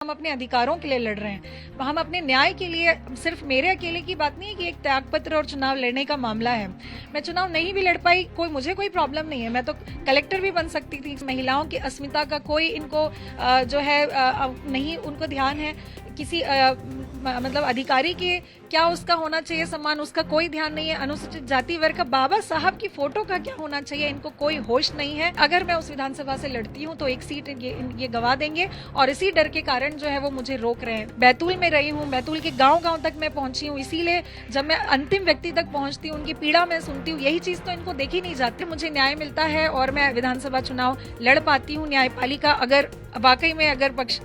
हम अपने अधिकारों के लिए लड़ रहे हैं, हम अपने न्याय के लिए। सिर्फ मेरे अकेले की बात नहीं है कि एक त्यागपत्र और चुनाव लड़ने का मामला है। मैं चुनाव नहीं भी लड़ पाई, मुझे कोई प्रॉब्लम नहीं है, मैं तो कलेक्टर भी बन सकती थी। महिलाओं की अस्मिता का कोई इनको जो है नहीं उनको ध्यान है। किसी मतलब अधिकारी के क्या उसका होना चाहिए सम्मान, उसका कोई ध्यान नहीं है। अनुसूचित जाति वर्ग का बाबा साहब की फोटो का क्या होना चाहिए, इनको कोई होश नहीं है। अगर मैं उस विधानसभा से लड़ती हूँ तो एक सीट ये गवा देंगे और इसी डर के कारण जो है वो मुझे रोक रहे हैं। बैतूल में रही हूँ, बैतूल के गांव-गांव तक मैं पहुंची हूँ, इसीलिए जब मैं अंतिम व्यक्ति तक पहुंचती हूँ उनकी पीड़ा मैं सुनती हूँ। यही चीज तो इनको देखी नहीं जाती। मुझे न्याय मिलता है और मैं विधानसभा चुनाव लड़ पाती हूँ। न्यायपालिका अगर वाकई में अगर पक्ष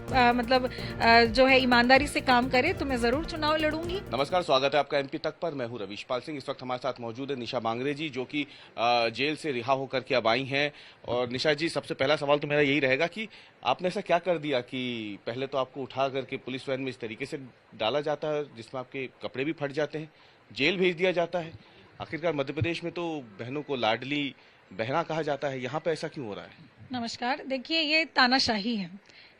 जो है ईमानदारी से काम करे तो मैं जरूर चुनाव लड़ूंगी। नमस्कार, स्वागत है आपका एमपी तक पर। मैं हूं रविशपाल सिंह। इस वक्त हमारे साथ मौजूद है निशा बांगरे जी, जो कि जेल से रिहा होकर के अब आई हैं। और निशा जी, सबसे पहला सवाल तो मेरा यही रहेगा कि आपने ऐसा क्या कर दिया कि पहले तो आपको उठा करके पुलिस वैन में इस तरीके से डाला जाता है जिसमें आपके कपड़े भी फट जाते हैं, जेल भेज दिया जाता है। आखिरकार मध्य प्रदेश में तो बहनों को लाडली बहना कहा जाता है, यहाँ पे ऐसा क्यों हो रहा है? नमस्कार। देखिए, ये तानाशाही है,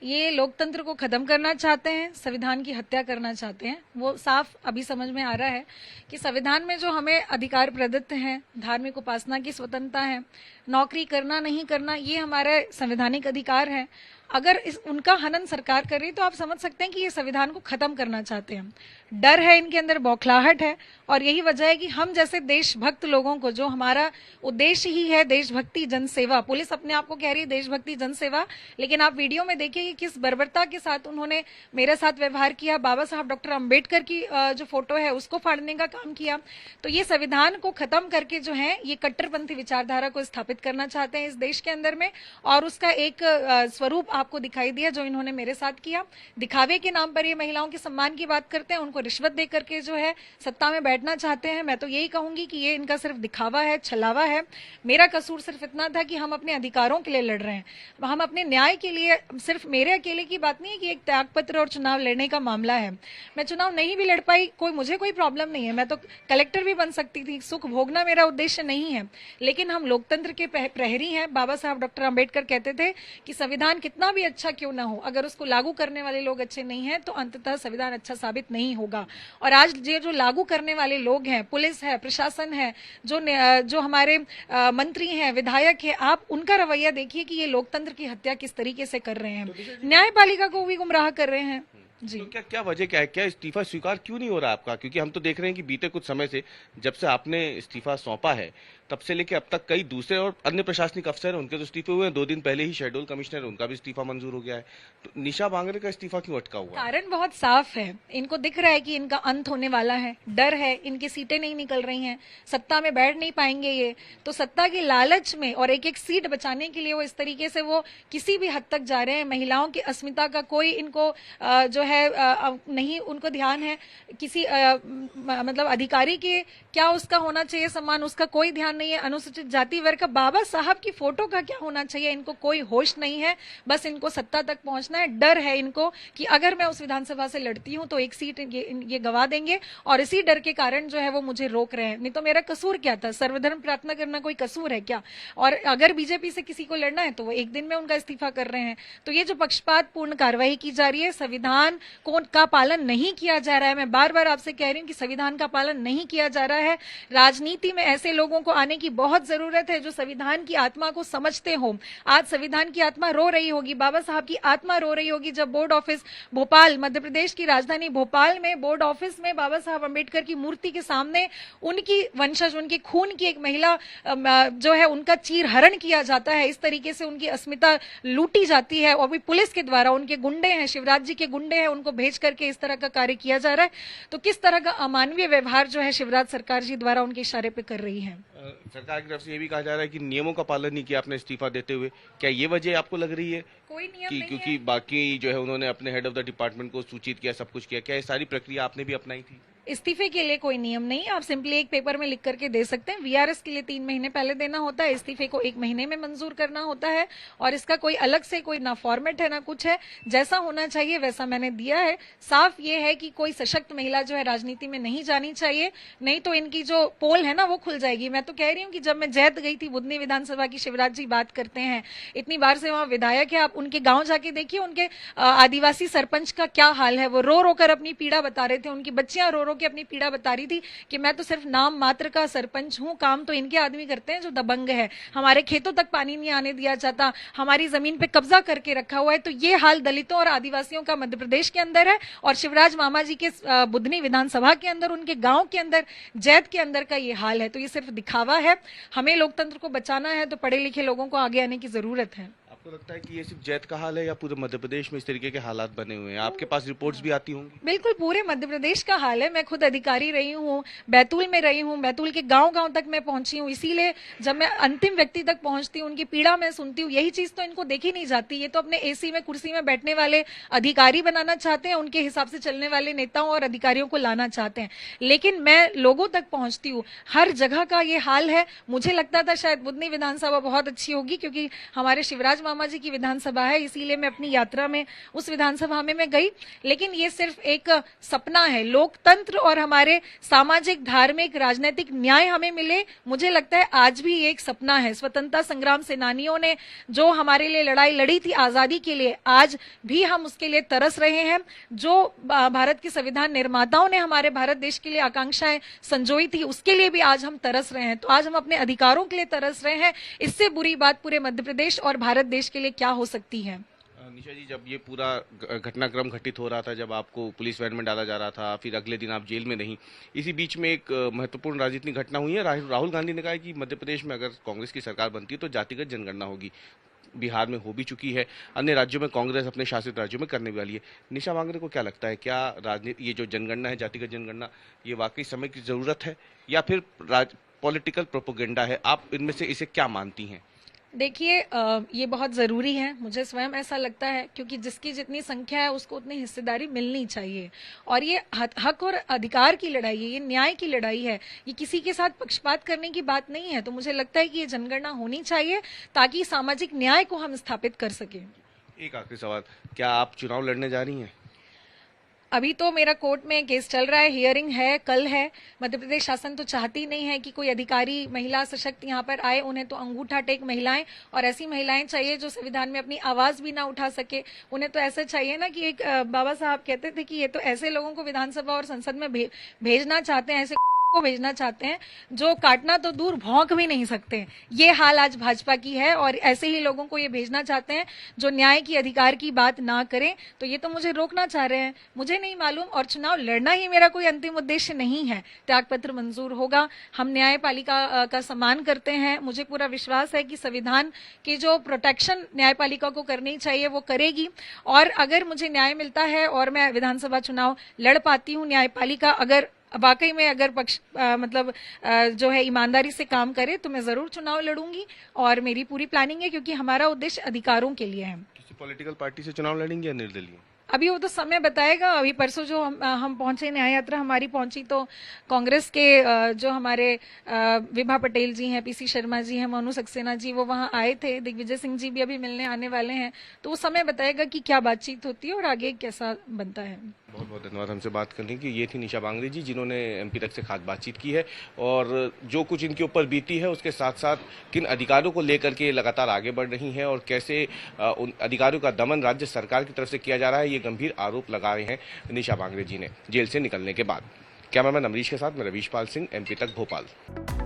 ये लोकतंत्र को खत्म करना चाहते हैं, संविधान की हत्या करना चाहते हैं। वो साफ अभी समझ में आ रहा है कि संविधान में जो हमें अधिकार प्रदत्त हैं, धार्मिक उपासना की स्वतंत्रता है, नौकरी करना नहीं करना, ये हमारा संवैधानिक अधिकार है। अगर उनका हनन सरकार कर रही तो आप समझ सकते हैं कि ये संविधान को खत्म करना चाहते हैं। डर है इनके अंदर, बौखलाहट है, और यही वजह है कि हम जैसे देशभक्त लोगों को, जो हमारा उद्देश्य ही है देशभक्ति जनसेवा, पुलिस अपने आप को कह रही है देशभक्ति जनसेवा, लेकिन आप वीडियो में देखिए कि किस बर्बरता के साथ उन्होंने मेरे साथ व्यवहार किया। बाबा साहब डॉक्टर अम्बेडकर की जो फोटो है उसको फाड़ने का काम किया। तो ये संविधान को खत्म करके जो है ये कट्टरपंथी विचारधारा को स्थापित करना चाहते हैं इस देश के अंदर में, और उसका एक स्वरूप आपको दिखाई दिया जो इन्होंने मेरे साथ किया। दिखावे के नाम पर ये महिलाओं के सम्मान की बात करते हैं, उनको रिश्वत दे करके जो है सत्ता में बैठना चाहते हैं। मैं तो यही कहूंगी कि ये इनका सिर्फ दिखावा है, छलावा है। मेरा कसूर सिर्फ इतना था कि हम अपने अधिकारों के लिए लड़ रहे हैं, हम अपने न्याय के लिए। सिर्फ मेरे अकेले की बात नहीं है कि एक त्यागपत्र और चुनाव लड़ने का मामला है। मैं चुनाव नहीं भी लड़ पाई, मुझे कोई प्रॉब्लम नहीं है, मैं तो कलेक्टर भी बन सकती थी। सुख भोगना मेरा उद्देश्य नहीं है, लेकिन हम लोकतंत्र के प्रहरी हैं। बाबा साहब डॉक्टर अम्बेडकर कहते थे कि संविधान कितना भी अच्छा क्यों ना हो, अगर उसको लागू करने वाले लोग अच्छे नहीं हैं तो अंततः संविधान अच्छा साबित नहीं होगा। और आज ये जो लागू करने वाले लोग हैं, पुलिस है, प्रशासन है, जो हमारे मंत्री हैं, विधायक हैं, आप उनका रवैया देखिए कि ये लोकतंत्र की हत्या किस तरीके से कर रहे हैं, न्यायपालिका को भी गुमराह कर रहे हैं। जी, तो क्या वजह क्या है? क्या इस्तीफा स्वीकार क्यों नहीं हो रहा आपका? क्योंकि हम तो देख रहे हैं कि बीते कुछ समय से, जब से आपने इस्तीफा सौंपा है, तब से लेके अब तक कई दूसरे और अन्य प्रशासनिक अफसर हैं, उनके तो इस्तीफे हुए हैं। 2 दिन पहले ही शेड्यूल कमिश्नर, उनका भी इस्तीफा मंजूर हो गया है। तो निशा बांगरे का इस्तीफा क्यों अटका हुआ है? कारण बहुत साफ है, इनको दिख रहा है कि इनका अंत होने वाला है। डर है, इनकी सीटें नहीं निकल रही हैं, सत्ता में बैठ नहीं पाएंगे ये, तो सत्ता के लालच में और एक एक सीट बचाने के लिए वो इस तरीके से वो किसी भी हद तक जा रहे हैं। महिलाओं की अस्मिता का कोई इनको जो है नहीं उनको ध्यान है। किसी मतलब अधिकारी के क्या उसका होना चाहिए सम्मान, उसका कोई ध्यान नहीं है। अनुसूचित जाति वर्ग का बाबा साहब की फोटो का क्या होना चाहिए, इनको कोई होश नहीं है। बस इनको सत्ता तक पहुंचना है। डर है इनको कि अगर मैं उस विधानसभा से लड़ती हूँ तो एक सीट ये गवा देंगे, और इसी डर के कारण जो है वो मुझे रोक रहे हैं। नहीं तो मेरा कसूर क्या था? सर्वधर्म प्रार्थना करना कोई कसूर है क्या? और अगर बीजेपी से किसी को लड़ना है तो वो एक दिन में उनका इस्तीफा कर रहे हैं। तो ये जो पक्षपात पूर्ण कार्रवाई की जा रही है, संविधान का पालन नहीं किया जा रहा है। मैं बार बार आपसे कह रही हूँ कि संविधान का पालन नहीं किया जा रहा है। राजनीति में ऐसे लोगों को आने की बहुत जरूरत है जो संविधान की आत्मा को समझते हो। आज संविधान की आत्मा रो रही होगी, बाबा साहब की आत्मा रो रही होगी जब बोर्ड ऑफिस भोपाल, मध्य प्रदेश की राजधानी भोपाल में बोर्ड ऑफिस में बाबा साहब अम्बेडकर की मूर्ति के सामने उनकी वंशज, उनके खून की एक महिला जो है उनका चीरहरण किया जाता है। इस तरीके से उनकी अस्मिता लूटी जाती है, और भी पुलिस के द्वारा, उनके गुंडे हैं, शिवराज जी के गुंडे हैं, उनको भेज करके इस तरह का कार्य किया जा रहा है। तो किस तरह का अमानवीय व्यवहार जो है शिवराज सरकार जी द्वारा उनके इशारे पे कर रही है। सरकार की तरफ से ये भी कहा जा रहा है कि नियमों का पालन नहीं किया आपने इस्तीफा देते हुए। क्या ये वजह आपको लग रही है? कोई नियम कि नहीं क्योंकि है। बाकी जो है उन्होंने अपने हेड ऑफ द डिपार्टमेंट को सूचित किया, सब कुछ किया, क्या ये सारी प्रक्रिया आपने भी अपनाई थी? इस्तीफे के लिए कोई नियम नहीं है, आप सिंपली एक पेपर में लिख करके दे सकते हैं। वीआरएस के लिए 3 महीने पहले देना होता है, इस्तीफे को 1 महीने में मंजूर करना होता है, और इसका कोई अलग से कोई ना फॉर्मेट है ना कुछ है, जैसा होना चाहिए वैसा मैंने दिया है। साफ ये है कि कोई सशक्त महिला जो है राजनीति में नहीं जानी चाहिए, नहीं तो इनकी जो पोल है ना वो खुल जाएगी। मैं तो कह रही हूँ कि जब मैं जैत गई थी बुधनी विधानसभा की, शिवराज जी बात करते हैं, इतनी बार से वहां विधायक है, आप उनके गांव जाके देखिए, उनके आदिवासी सरपंच का क्या हाल है। वो रो रो कर अपनी पीड़ा बता रहे थे, उनकी बच्चियां रो रो के अपनी पीड़ा बता रही थी कि मैं तो सिर्फ नाम मात्र का सरपंच हूं, काम तो इनके आदमी करते हैं जो दबंग है, हमारे खेतों तक पानी नहीं आने दिया जाता, हमारी जमीन पे कब्जा करके रखा हुआ है। तो ये हाल दलितों और आदिवासियों का मध्य प्रदेश के अंदर है, और शिवराज मामा जी के बुधनी विधानसभा के अंदर, उनके गांव के अंदर, जैत के अंदर का ये हाल है। तो ये सिर्फ दिखावा है। हमें लोकतंत्र को बचाना है तो पढ़े लिखे लोगों को आगे आने की जरूरत है। आपको लगता है कि ये सिर्फ जैत का हाल है या पूरे मध्य प्रदेश में इस तरीके के हालात बने हुए हैं? आपके पास रिपोर्ट्स भी आती होंगी। बिल्कुल पूरे मध्य प्रदेश का हाल है। मैं खुद अधिकारी रही हूँ, बैतूल में रही हूँ, बैतूल के गांव गांव तक मैं पहुंची हूँ, इसीलिए जब मैं अंतिम व्यक्ति तक पहुंचती हूँ, उनकी पीड़ा मैं सुनती हूँ। यही चीज तो इनको देखी नहीं जाती। ये तो अपने एसी में कुर्सी में बैठने वाले अधिकारी बनाना चाहते हैं, उनके हिसाब से चलने वाले नेताओं और अधिकारियों को लाना चाहते हैं, लेकिन मैं लोगों तक पहुंचती हूँ। हर जगह का ये हाल है। मुझे लगता था शायद बुधनी विधानसभा बहुत अच्छी होगी क्योंकि हमारे शिवराज मामा जी की विधानसभा है, इसीलिए मैं अपनी यात्रा में उस विधानसभा में मैं गई, लेकिन ये सिर्फ एक सपना है। लोकतंत्र और हमारे सामाजिक, धार्मिक, राजनीतिक न्याय हमें मिले, मुझे लगता है आज भी ये एक सपना है। स्वतंत्रता संग्राम सेनानियों ने जो हमारे लिए लड़ाई लड़ी थी आजादी के लिए, आज भी हम उसके लिए तरस रहे हैं। जो भारत के संविधान निर्माताओं ने हमारे भारत देश के लिए आकांक्षाएं संजोई थी, उसके लिए भी आज हम तरस रहे हैं। तो आज हम अपने अधिकारों के लिए तरस रहे हैं। इससे बुरी बात पूरे मध्य प्रदेश और भारत देश के लिए क्या हो सकती है? निशा जी, जब ये पूरा घटनाक्रम घटित हो रहा था, जब आपको पुलिस वैन में डाला जा रहा था, फिर अगले दिन आप जेल में नहीं, इसी बीच में एक महत्वपूर्ण राजनीतिक घटना हुई है। राहुल गांधी ने कहा है कि मध्य प्रदेश में अगर कांग्रेस की सरकार बनती है तो जातिगत जनगणना होगी। बिहार में हो भी चुकी है, अन्य राज्यों में कांग्रेस अपने शासित राज्यों में करने वाली है। निशा मांगरे को क्या लगता है, क्या राजनीति, ये जो जनगणना है, जातिगत जनगणना, ये वाकई समय की जरूरत है या फिर पॉलिटिकल प्रोपोगेंडा है? आप इनमें से इसे क्या मानती हैं? देखिए, ये बहुत ज़रूरी है, मुझे स्वयं ऐसा लगता है, क्योंकि जिसकी जितनी संख्या है उसको उतनी हिस्सेदारी मिलनी चाहिए। और ये हक और अधिकार की लड़ाई है, ये न्याय की लड़ाई है, ये किसी के साथ पक्षपात करने की बात नहीं है। तो मुझे लगता है कि ये जनगणना होनी चाहिए ताकि सामाजिक न्याय को हम स्थापित कर सकें। एक आखिरी सवाल, क्या आप चुनाव लड़ने जा रही हैं? अभी तो मेरा कोर्ट में केस चल रहा है, हियरिंग है, कल है। मध्य प्रदेश शासन तो चाहती नहीं है कि कोई अधिकारी महिला सशक्त यहाँ पर आए, उन्हें तो अंगूठा टेक महिलाएं, और ऐसी महिलाएं चाहिए जो संविधान में अपनी आवाज भी ना उठा सके। उन्हें तो ऐसा चाहिए ना कि एक बाबा साहब कहते थे कि ये तो ऐसे लोगों को विधानसभा और संसद में भेजना चाहते हैं, ऐसे को भेजना चाहते हैं जो काटना तो दूर भौंक भी नहीं सकते। ये हाल आज भाजपा की है, और ऐसे ही लोगों को ये भेजना चाहते हैं जो न्याय की, अधिकार की बात ना करें। तो ये तो मुझे रोकना चाह रहे हैं, मुझे नहीं मालूम। और चुनाव लड़ना ही मेरा कोई अंतिम उद्देश्य नहीं है। त्यागपत्र मंजूर होगा, हम न्यायपालिका का सम्मान करते हैं। मुझे पूरा विश्वास है कि संविधान की जो प्रोटेक्शन न्यायपालिका को करनी चाहिए वो करेगी। और अगर मुझे न्याय मिलता है और मैं विधानसभा चुनाव लड़ पाती हूँ, न्यायपालिका अगर वाकई में अगर पक्ष जो है ईमानदारी से काम करे, तो मैं जरूर चुनाव लड़ूंगी। और मेरी पूरी प्लानिंग है, क्योंकि हमारा उद्देश्य अधिकारों के लिए है। किसी पॉलिटिकल पार्टी से चुनाव लड़ेंगे या निर्दलीय? अभी वो तो समय बताएगा। अभी परसों जो हम पहुंचे, न्याय यात्रा हमारी पहुंची, तो कांग्रेस के जो हमारे विभा पटेल जी हैं, पीसी शर्मा जी हैं, मोनू सक्सेना जी, वो वहां आए थे। दिग्विजय सिंह जी भी अभी मिलने आने वाले हैं। तो वो समय बताएगा कि क्या बातचीत होती है और आगे कैसा बनता है। बहुत बहुत धन्यवाद हमसे बात करने की। ये थी निशा बांगरे जी, जिन्होंने एमपी तक से खास बातचीत की है, और जो कुछ इनके ऊपर बीती है उसके साथ साथ किन अधिकारों को लेकर के लगातार आगे बढ़ रही हैं और कैसे उन अधिकारियों का दमन राज्य सरकार की तरफ से किया जा रहा है, ये गंभीर आरोप लगा रहे हैं निशा बांगरे जी ने जेल से निकलने के बाद। कैमरामैन अमरीश के साथ मैं रवीश पाल सिंह, एमपी तक, भोपाल।